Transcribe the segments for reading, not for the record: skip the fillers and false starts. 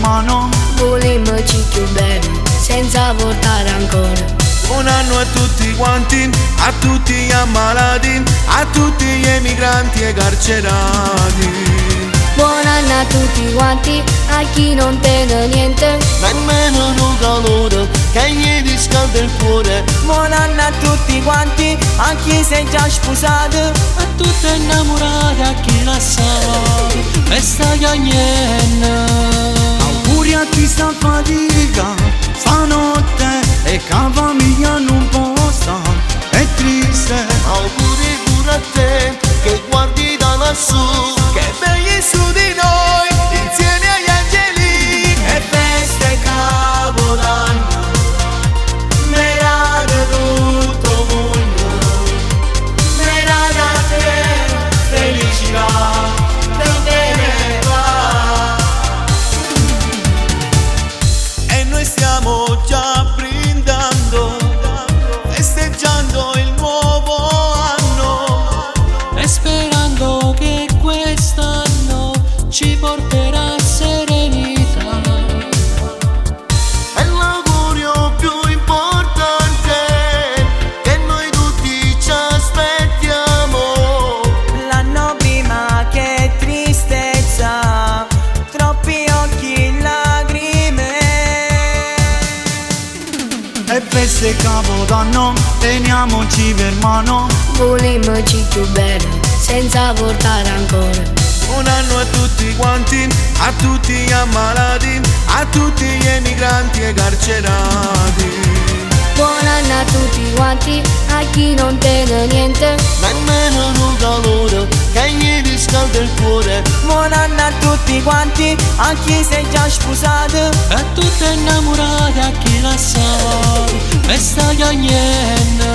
mano. Volemmoci più bene, senza portare ancora. Buon anno a tutti quanti, a tutti gli ammalati, a tutti gli emigranti e carcerati. Buon anno a tutti quanti, a chi non tiene niente, nemmeno un calore che gli riscalda il cuore. Buon anno a tutti quanti, a chi si è già sposato, A tutte innamorate, a chi la sa e sta cagnendo. Auguri a chi sta a fatica stanotte e che la famiglia non può stare, è triste. Auguri pure a te che guardi da lassù, Che vegli su di noi, insieme agli angeli. e festa e capodanno, merata tutto mondo, merata a te, felicità, per bene va. E noi stiamo già brindando, festeggiando il nuovo anno. e sperando che quest'anno ci porterà serenità. È l'augurio più importante che noi tutti ci aspettiamo. L'anno prima che tristezza, troppi occhi in lacrime. E feste e capodanno, teniamoci per mano. volemmoci più bene, senza portare ancora. Buon anno a tutti quanti, a tutti gli ammalati, a tutti gli emigranti e carcerati. Buon anno a tutti quanti, a chi non tiene niente, Nemmeno un calore che gli riscalda il cuore. Buon anno a tutti quanti, a chi si è già sposato, A tutte innamorate, a chi la sa e sta cagnendo.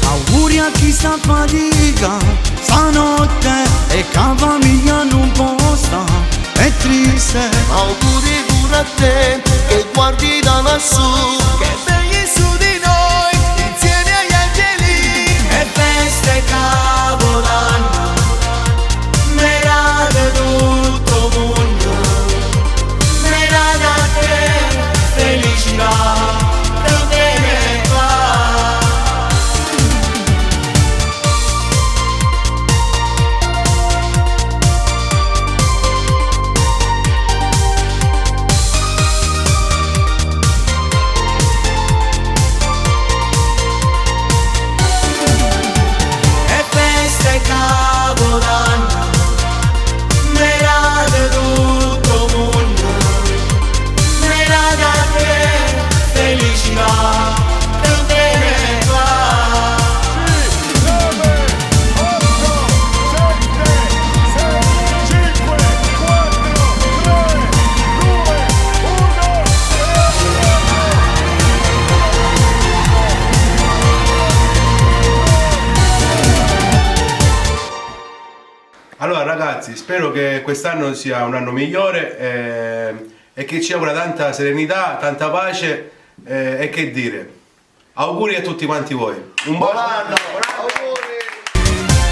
Auguri a chi sta a fatica stanotte e che la famiglia non può stare, è triste. Auguri pure a te che guardi da lassù, Che vegli su di noi, insieme agli angeli. e festa e capodanno, merata tutto mondo, merata a te, felicità, per bene va. E festa e capodanno, merata tutto mondo, merata a te, felicità, per bene va. Allora ragazzi, spero che quest'anno sia un anno migliore e che ci augura tanta serenità, tanta pace e che dire. Auguri a tutti quanti voi. Un buon anno!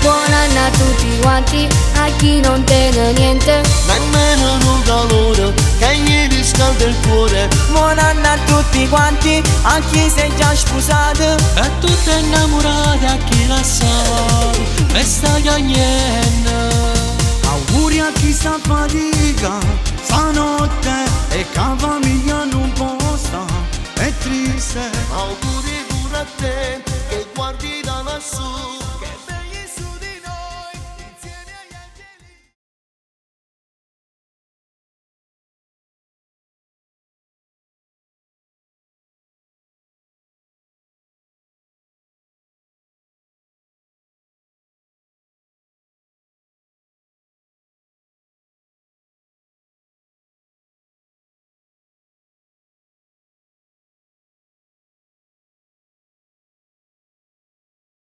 buon anno a tutti quanti, a chi non tiene niente, nemmeno un calore che gli riscalda il cuore. Buon anno a tutti quanti, a chi si è già sposato, A tutte innamorate, a chi la sa e sta cagnendo. Auguri a chi sta a fatica stanotte e che la